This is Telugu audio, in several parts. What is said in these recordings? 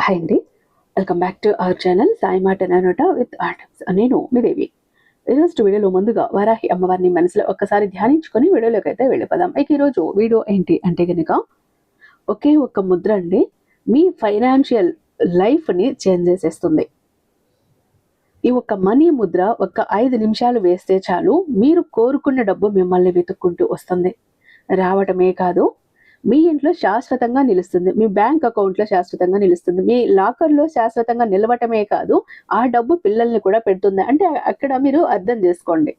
హాయ్ అండి. Welcome back to our channel Sai మాట అనట విత్ ఆర్ట్స్. నేను మీ దేవి. ఈరోజు వీడియోలో ముందుగా వారాహి అమ్మవారిని మనసులో ఒక్కసారి ధ్యానించుకొని వీడియోలోకి అయితే వెళ్ళిపోదాం. ఇక ఈరోజు వీడియో ఏంటి అంటే కనుక ఒకే ఒక్క ముద్ర అండి మీ ఫైనాన్షియల్ లైఫ్ని చేంజ్ చేసేస్తుంది. ఈ ఒక్క మనీ ముద్ర ఒక్క 5 నిమిషాలు వేస్తే చాలు, మీరు కోరుకున్న డబ్బు మిమ్మల్ని వెతుక్కుంటూ వస్తుంది. రావటమే కాదు, మీ ఇంట్లో శాశ్వతంగా నిలుస్తుంది, మీ బ్యాంక్ అకౌంట్లో శాశ్వతంగా నిలుస్తుంది, మీ లాకర్లో శాశ్వతంగా నిలవటమే కాదు, ఆ డబ్బు పిల్లల్ని కూడా పెడుతుంది. అంటే అక్కడ మీరు అర్థం చేసుకోండి,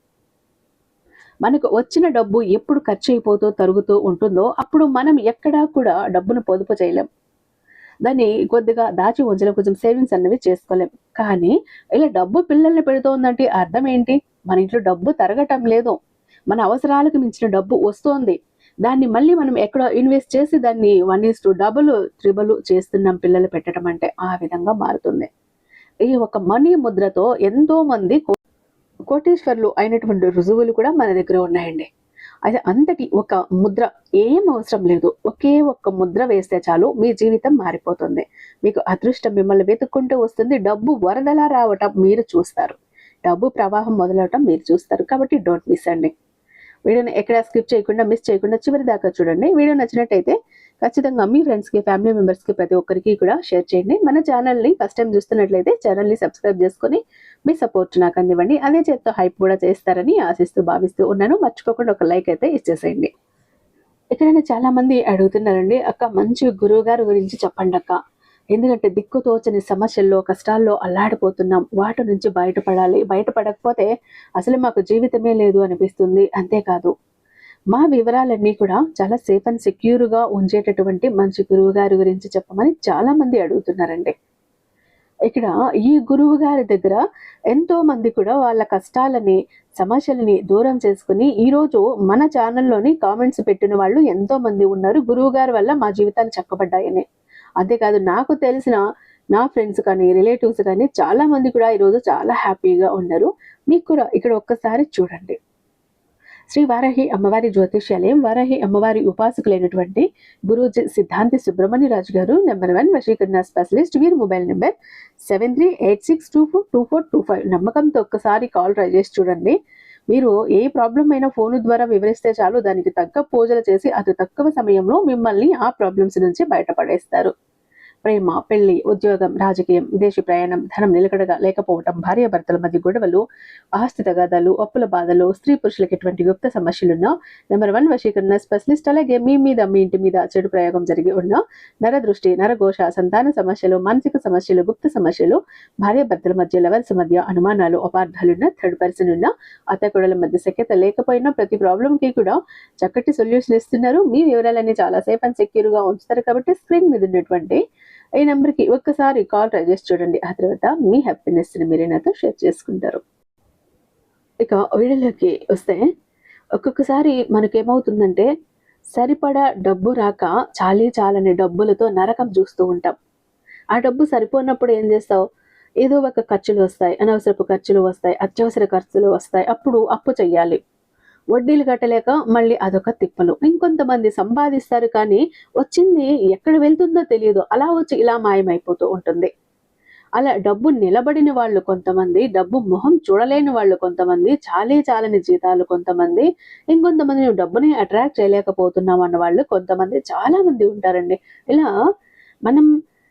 మనకు వచ్చిన డబ్బు ఎప్పుడు ఖర్చు అయిపోతూ తరుగుతూ ఉంటుందో అప్పుడు మనం ఎక్కడా కూడా డబ్బును పొదుపు చేయలేం. దాన్ని కొద్దిగా దాచి ఉంచలేం, కొంచెం సేవింగ్స్ అన్నవి చేసుకోలేం. కానీ ఇలా డబ్బు పిల్లల్ని పెడుతోందంటే అర్థం ఏంటి? మన ఇంట్లో డబ్బు తరగటం లేదు, మన అవసరాలకు మించిన డబ్బు వస్తోంది. దాన్ని మళ్ళీ మనం ఎక్కడో ఇన్వెస్ట్ చేసి దాన్ని 1:2 3 చేస్తున్నాం పిల్లలు పెట్టడం అంటే. ఆ విధంగా మారుతుంది. ఈ ఒక మనీ ముద్రతో ఎంతో మంది కోటీశ్వర్లు అయినటువంటి రుజువులు కూడా మన దగ్గర ఉన్నాయండి. అయితే అంతటి ఒక ముద్ర ఏం అవసరం లేదు, ఒకే ఒక్క ముద్ర వేస్తే చాలు మీ జీవితం మారిపోతుంది. మీకు అదృష్టం మిమ్మల్ని వెతుక్కుంటూ వస్తుంది. డబ్బు వరదలా రావటం మీరు చూస్తారు, డబ్బు ప్రవాహం మొదలవటం మీరు చూస్తారు. కాబట్టి డోంట్ మిస్ అండి. వీడియోని ఎక్కడ స్కిప్ చేయకుండా, మిస్ చేయకుండా చివరి దాకా చూడండి. వీడియో నచ్చినట్టయితే ఖచ్చితంగా మీ ఫ్రెండ్స్కి, ఫ్యామిలీ మెంబర్స్కి ప్రతి ఒక్కరికి కూడా షేర్ చేయండి. మన ఛానల్ని ఫస్ట్ టైం చూస్తున్నట్లయితే ఛానల్ని సబ్స్క్రైబ్ చేసుకొని మీ సపోర్ట్ నాకు అందివ్వండి. అదే చేత్తో హైప్ కూడా చేస్తారని ఆశిస్తూ భావిస్తూ ఉన్నాను. మర్చిపోకుండా ఒక లైక్ అయితే ఇచ్చేసేయండి. ఇక్కడ చాలా మంది అడుగుతున్నారండి, అక్క మంచి గురువు గారి గురించి చెప్పండి అక్క, ఎందుకంటే దిక్కుతోచని సమస్యల్లో, కష్టాల్లో అల్లాడిపోతున్నాం, వాటి నుంచి బయటపడాలి, బయటపడకపోతే అసలు మాకు జీవితమే లేదు అనిపిస్తుంది. అంతేకాదు మా వివరాలన్నీ కూడా చాలా సేఫ్ అండ్ సెక్యూర్గా ఉంచేటటువంటి మంచి గురువు గారి గురించి చెప్పమని చాలా మంది అడుగుతున్నారండి. ఇక్కడ ఈ గురువు గారి దగ్గర ఎంతో మంది కూడా వాళ్ళ కష్టాలని, సమస్యలని దూరం చేసుకుని ఈరోజు మన ఛానల్లోని కామెంట్స్ పెట్టిన వాళ్ళు ఎంతో మంది ఉన్నారు. గురువు గారి వల్ల మా జీవితాలు చక్కబడ్డాయని. అంతేకాదు నాకు తెలిసిన నా ఫ్రెండ్స్ కానీ, రిలేటివ్స్ కానీ చాలా మంది కూడా ఈరోజు చాలా హ్యాపీగా ఉన్నారు. మీకు కూడా ఇక్కడ ఒక్కసారి చూడండి. శ్రీ వారాహి అమ్మవారి జ్యోతిష్యాలయం, వారాహి అమ్మవారి ఉపాసకులైనటువంటి గురూజీ సిద్ధాంతి సుబ్రహ్మణ్యరాజు గారు #1 వశీకరణ స్పెషలిస్ట్. వీరి మొబైల్ నెంబర్ 7386242425. నమ్మకంతో ఒక్కసారి కాల్ ట్రై చేసి చూడండి. మీరు ఏ ప్రాబ్లం అయినా ఫోన్ ద్వారా వివరిస్తే చాలు, దానికి తగ్గ పూజలు చేసి అతి తక్కువ సమయంలో మిమ్మల్ని ఆ ప్రాబ్లమ్స్ నుంచి బయటపడేస్తారు. ప్రేమ, పెళ్లి, ఉద్యోగం, రాజకీయం, విదేశీ ప్రయాణం, ధనం నిలకడగా లేకపోవటం, భార్యాభర్తల మధ్య గొడవలు, ఆస్తి తగాదాలు, అప్పుల బాధలు, స్త్రీ పురుషులకు ఎటువంటి గుప్త సమస్యలున్నా #1 వశీకరణ స్పెషలిస్ట్. అలాగే మీ మీద, మీ ఇంటి మీద చెడు ప్రయోగం జరిగి ఉన్న నరదృష్టి, నరఘోష, సంతాన సమస్యలు, మానసిక సమస్యలు, గుప్త సమస్యలు, భార్యాభర్తల మధ్య లవర్స్ మధ్య అనుమానాలు, అపార్థాలున్న, థర్డ్ పర్సన్ ఉన్న, అత్తకొడల మధ్య సఖ్యత లేకపోయినా ప్రతి ప్రాబ్లంకి కూడా చక్కటి సొల్యూషన్ ఇస్తున్నారు. మీ వివరాలన్నీ చాలా సేఫ్ అండ్ సెక్యూర్గా ఉంచుతారు. కాబట్టి స్క్రీన్ మీద ఉన్నటువంటి ఈ నెంబర్కి ఒక్కసారి కాల్ ట్రై చేసి చూడండి. ఆ తర్వాత మీ హ్యాపీనెస్ని మీరే నాతో షేర్ చేసుకుంటారు. ఇక వీడియోలోకి వస్తే, ఒక్కొక్కసారి మనకేమవుతుందంటే సరిపడా డబ్బు రాక చాలని డబ్బులతో నరకం చూస్తూ ఉంటాం. ఆ డబ్బు సరిపోనప్పుడు ఏం చేస్తావు? ఏదో ఒక ఖర్చులు వస్తాయి, అనవసరపు ఖర్చులు వస్తాయి, అత్యవసర ఖర్చులు వస్తాయి. అప్పుడు అప్పు చెయ్యాలి, వడ్డీలు కట్టలేక మళ్ళీ అదొక తిప్పలు. ఇంకొంతమంది సంపాదిస్తారు కానీ వచ్చింది ఎక్కడ వెళ్తుందో తెలియదు, అలా వచ్చి ఇలా మాయమైపోతూ ఉంటుంది. అలా డబ్బు నిలబడిన వాళ్ళు కొంతమంది, డబ్బు మొహం చూడలేని వాళ్ళు కొంతమంది, చాలని జీతాలు కొంతమంది, ఇంకొంతమంది నువ్వు డబ్బుని అట్రాక్ట్ చేయలేకపోతున్నాం అన్న వాళ్ళు కొంతమంది, చాలా మంది ఉంటారండి. ఇలా మనం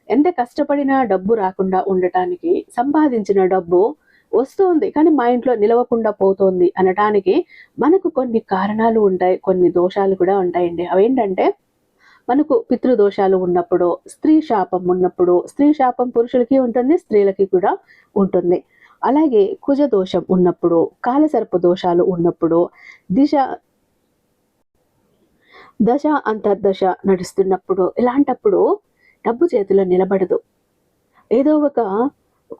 ఎంత కష్టపడినా డబ్బు రాకుండా ఉండటానికి, సంపాదించిన డబ్బు వస్తుంది కానీ మా ఇంట్లో నిలవకుండా పోతోంది అనటానికి మనకు కొన్ని కారణాలు ఉంటాయి, కొన్ని దోషాలు కూడా ఉంటాయండి. అవేంటంటే, మనకు పితృదోషాలు ఉన్నప్పుడు, స్త్రీ శాపం ఉన్నప్పుడు, స్త్రీ శాపం పురుషులకి ఉంటుంది, స్త్రీలకి కూడా ఉంటుంది. అలాగే కుజ దోషం ఉన్నప్పుడు, కాలసర్ప దోషాలు ఉన్నప్పుడు, దశ అంతర్దశ నడుస్తున్నప్పుడు, ఇలాంటప్పుడు డబ్బు చేతిలో నిలబడదు. ఏదో ఒక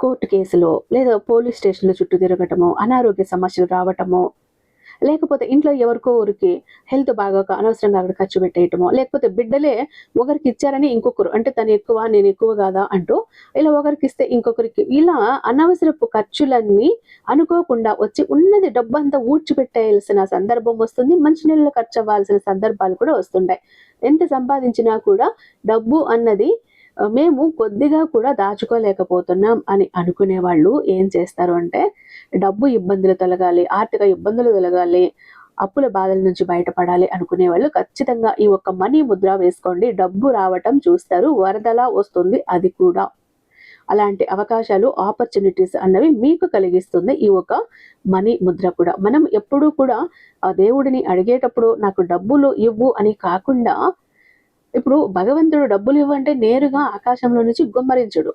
కోర్టు కేసులో లేదా పోలీస్ స్టేషన్లో చుట్టూ తిరగటము, అనారోగ్య సమస్యలు రావటము, లేకపోతే ఇంట్లో ఎవరికో ఊరికి హెల్త్ బాగోక అనవసరంగా అక్కడ ఖర్చు పెట్టేయటము, లేకపోతే బిడ్డలే ఒకరికి ఇచ్చారని ఇంకొకరు, అంటే తను ఎక్కువ నేను ఎక్కువ కాదా అంటూ ఇలా ఒకరికి ఇస్తే ఇంకొకరికి, ఇలా అనవసరపు ఖర్చులన్నీ అనుకోకుండా వచ్చి ఉన్నది డబ్బంతా ఊడ్చిపెట్టేయాల్సిన సందర్భం వస్తుంది. మంచినీళ్ళ ఖర్చు అవ్వాల్సిన సందర్భాలు కూడా వస్తుంటాయి. ఎంత సంపాదించినా కూడా డబ్బు అన్నది మేము కొద్దిగా కూడా దాచుకోలేకపోతున్నాం అని అనుకునే వాళ్ళు ఏం చేస్తారు అంటే, డబ్బు ఇబ్బందులు తొలగాలి, ఆర్థిక ఇబ్బందులు తొలగాలి, అప్పుల బాధల నుంచి బయటపడాలి అనుకునే వాళ్ళు ఖచ్చితంగా ఈ ఒక్క మనీ ముద్ర వేసుకోండి. డబ్బు రావటం చూస్తారు, వరదలా వస్తుంది అది కూడా. అలాంటి అవకాశాలు, ఆపర్చునిటీస్ అన్నవి మీకు కలిగిస్తుంది ఈ ఒక మనీ ముద్ర కూడా. మనం ఎప్పుడూ కూడా ఆ దేవుడిని అడిగేటప్పుడు నాకు డబ్బులు ఇవ్వు అని కాకుండా, ఇప్పుడు భగవంతుడు డబ్బులు ఇవ్వంటే నేరుగా ఆకాశంలో నుంచి గుమ్మరించడు.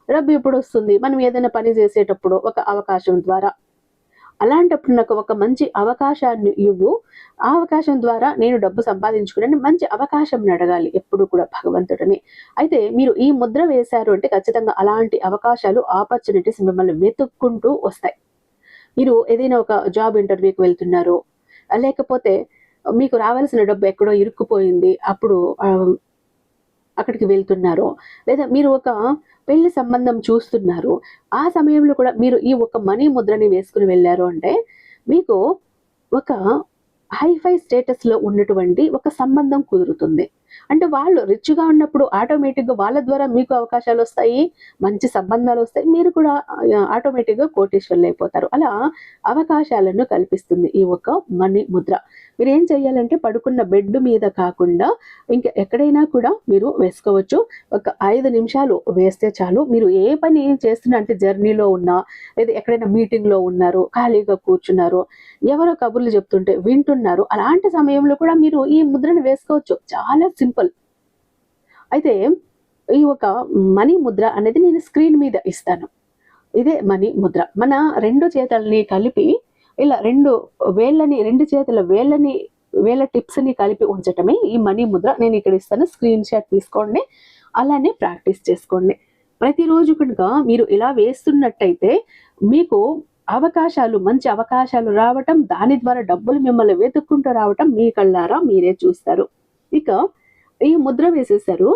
డబ్బు ఎప్పుడు వస్తుంది? మనం ఏదైనా పని చేసేటప్పుడు ఒక అవకాశం ద్వారా. అలాంటప్పుడు నాకు ఒక మంచి అవకాశాన్ని ఇవ్వు, ఆ అవకాశం ద్వారా నేను డబ్బు సంపాదించుకుని మంచి అవకాశం అడగాలి ఎప్పుడు కూడా భగవంతుడిని. అయితే మీరు ఈ ముద్ర వేశారు అంటే ఖచ్చితంగా అలాంటి అవకాశాలు, ఆపర్చునిటీస్ మిమ్మల్ని వెతుక్కుంటూ వస్తాయి. మీరు ఏదైనా ఒక జాబ్ ఇంటర్వ్యూకి వెళ్తున్నారు, లేకపోతే మీకు రావాల్సిన డబ్బు ఎక్కడో ఇరుక్కుపోయింది, అప్పుడు అక్కడికి వెళ్తున్నారు, లేదా మీరు ఒక పెళ్లి సంబంధం చూస్తున్నారు, ఆ సమయంలో కూడా మీరు ఈ ఒక మనీ ముద్రని వేసుకుని వెళ్ళారు అంటే మీకు ఒక హైఫై స్టేటస్లో ఉన్నటువంటి ఒక సంబంధం కుదురుతుంది. అంటే వాళ్ళు రిచ్గా ఉన్నప్పుడు ఆటోమేటిక్గా వాళ్ళ ద్వారా మీకు అవకాశాలు వస్తాయి, మంచి సంబంధాలు వస్తాయి, మీరు కూడా ఆటోమేటిక్గా కోటీశ్వర్లు అయిపోతారు. అలా అవకాశాలను కల్పిస్తుంది ఈ ఒక మనీ ముద్ర. మీరు ఏం చేయాలంటే పడుకున్న బెడ్ మీద కాకుండా ఇంకా ఎక్కడైనా కూడా మీరు వేసుకోవచ్చు. ఒక 5 నిమిషాలు వేస్తే చాలు. మీరు ఏ పని చేస్తున్నా, అంటే జర్నీలో ఉన్నా, లేదా ఎక్కడైనా మీటింగ్లో ఉన్నారు, ఖాళీగా కూర్చున్నారు, ఎవరో కబుర్లు చెప్తుంటే వింటున్నారు, అలాంటి సమయంలో కూడా మీరు ఈ ముద్రను వేసుకోవచ్చు. చాలా సింపుల్. అయితే ఈ ఒక మనీ ముద్ర అనేది నేను స్క్రీన్ మీద ఇస్తాను. ఇదే మనీ ముద్ర. మన 2 చేతుల్ని కలిపి ఇలా 2 చేతుల వేళ్ళ టిప్స్ని కలిపి ఉంచటమే ఈ మనీ ముద్ర. నేను ఇక్కడ ఇస్తాను, స్క్రీన్ షాట్ తీసుకోండి, అలానే ప్రాక్టీస్ చేసుకోండి. ప్రతిరోజు కనుక మీరు ఇలా వేస్తున్నట్టయితే మీకు అవకాశాలు, మంచి అవకాశాలు రావటం, దాని ద్వారా డబ్బులు మిమ్మల్ని వెతుక్కుంటూ రావటం మీ కళ్ళారా మీరే చూస్తారు. ఇక ఈ ముద్ర వేసేసారు,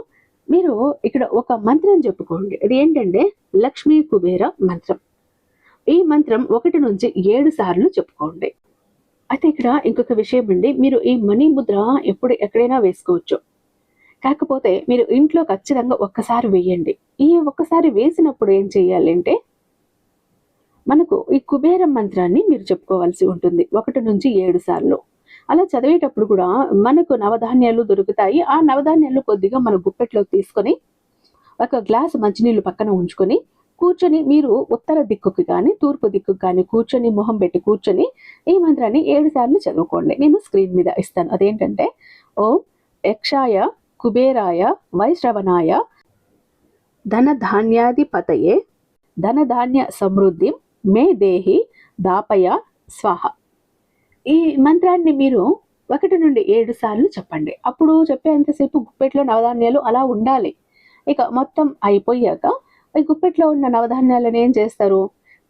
మీరు ఇక్కడ ఒక మంత్రం చెప్పుకోండి. ఇది ఏంటంటే లక్ష్మీ కుబేర మంత్రం. ఈ మంత్రం 1 నుంచి 7 సార్లు చెప్పుకోండి. అయితే ఇక్కడ ఇంకొక విషయం అండి, మీరు ఈ మనీ ముద్ర ఎక్కడైనా వేసుకోవచ్చు. కాకపోతే మీరు ఇంట్లో ఖచ్చితంగా ఒక్కసారి వేయండి. ఈ ఒక్కసారి వేసినప్పుడు ఏం చేయాలంటే, మనకు ఈ కుబేర మంత్రాన్ని మీరు చెప్పుకోవాల్సి ఉంటుంది 1 నుంచి 7 సార్లు. అలా చదివేటప్పుడు కూడా మనకు నవధాన్యాలు దొరుకుతాయి. ఆ నవధాన్యాలు కొద్దిగా మన గుప్పెట్లోకి తీసుకొని, ఒక గ్లాసు మంచినీళ్ళు పక్కన ఉంచుకొని కూర్చొని, మీరు ఉత్తర దిక్కుకి కానీ తూర్పు దిక్కుకి కానీ కూర్చొని, మొహం పెట్టి కూర్చొని ఈ మంత్రాన్ని 7 సార్లు చదువుకోండి. నేను స్క్రీన్ మీద ఇస్తాను. అదేంటంటే, ఓం యక్షాయ కుబేరాయ వైశ్రవణాయ ధనధాన్యాధిపతయే ధనధాన్య సమృద్ధి మే దేహి దాపయ స్వాహ. ఈ మంత్రాన్ని మీరు 1 నుండి 7 సార్లు చెప్పండి. అప్పుడు చెప్పేంతసేపు గుప్పెట్లో నవధాన్యాలు అలా ఉండాలి. ఇక మొత్తం అయిపోయాక ఈ గుప్పెట్లో ఉన్న నవధాన్యాలను ఏం చేస్తారు?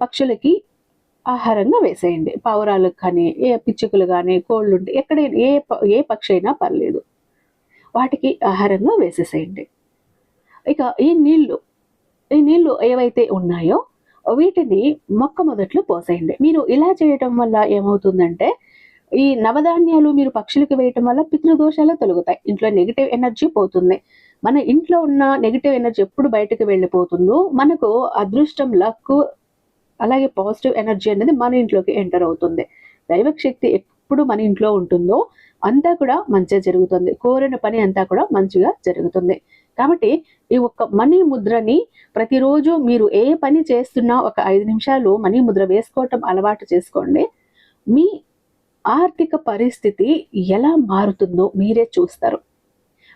పక్షులకి ఆహారంగా వేసేయండి. పావురాలకు కానీ, ఏ పిచ్చుకలు కానీ, కోళ్ళు ఉంటే ఎక్కడైనా ఏ పక్షి అయినా పర్లేదు, వాటికి ఆహారంగా వేసేసేయండి. ఇక ఈ నీళ్లు ఏవైతే ఉన్నాయో వీటిని మొదట్లో పోసేయండి. మీరు ఇలా చేయటం వల్ల ఏమవుతుందంటే, ఈ నవధాన్యాలు మీరు పక్షులకు వేయటం వల్ల పితృదోషాలు తొలగుతాయి. ఇంట్లో నెగిటివ్ ఎనర్జీ పోతుంది. మన ఇంట్లో ఉన్న నెగిటివ్ ఎనర్జీ ఎప్పుడు బయటకు వెళ్ళిపోతుందో, మనకు అదృష్టం, లక్, అలాగే పాజిటివ్ ఎనర్జీ అనేది మన ఇంట్లోకి ఎంటర్ అవుతుంది. దైవశక్తి ఎప్పుడు మన ఇంట్లో ఉంటుందో అంతా కూడా మంచిగా జరుగుతుంది. కోరిన పని అంతా కూడా మంచిగా జరుగుతుంది. కాబట్టి ఈ ఒక్క మనీ ముద్రని ప్రతిరోజు మీరు ఏ పని చేస్తున్నా ఒక 5 నిమిషాలు మనీ ముద్ర వేసుకోవటం అలవాటు చేసుకోండి. మీ ఆర్థిక పరిస్థితి ఎలా మారుతుందో మీరే చూస్తారు.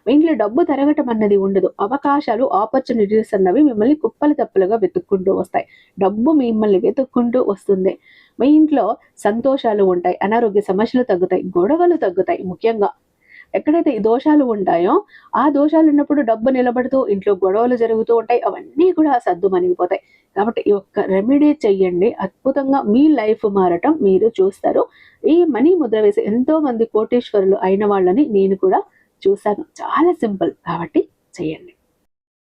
మీ ఇంట్లో డబ్బు తరగటం అన్నది ఉండదు. అవకాశాలు, ఆపర్చునిటీస్ అన్నవి మిమ్మల్ని కుప్పలు తప్పులుగా వెతుక్కుంటూ వస్తాయి. డబ్బు మిమ్మల్ని వెతుక్కుంటూ వస్తుంది. మీ ఇంట్లో సంతోషాలు ఉంటాయి, అనారోగ్య సమస్యలు తగ్గుతాయి, గొడవలు తగ్గుతాయి. ముఖ్యంగా ఎక్కడైతే ఈ దోషాలు ఉంటాయో, ఆ దోషాలు ఉన్నప్పుడు డబ్బు నిలబడుతూ ఇంట్లో గొడవలు జరుగుతూ ఉంటాయి. అవన్నీ కూడా సద్దు మణిగిపోతాయి. కాబట్టి ఈ ఒక్క రెమెడీ చెయ్యండి, అద్భుతంగా మీ లైఫ్ మారటం మీరు చూస్తారు. ఈ మనీ ముద్ర వేసి ఎంతో మంది కోటీశ్వరులు అయిన వాళ్ళని నేను కూడా చూశాను. చాలా సింపుల్, కాబట్టి చేయండి.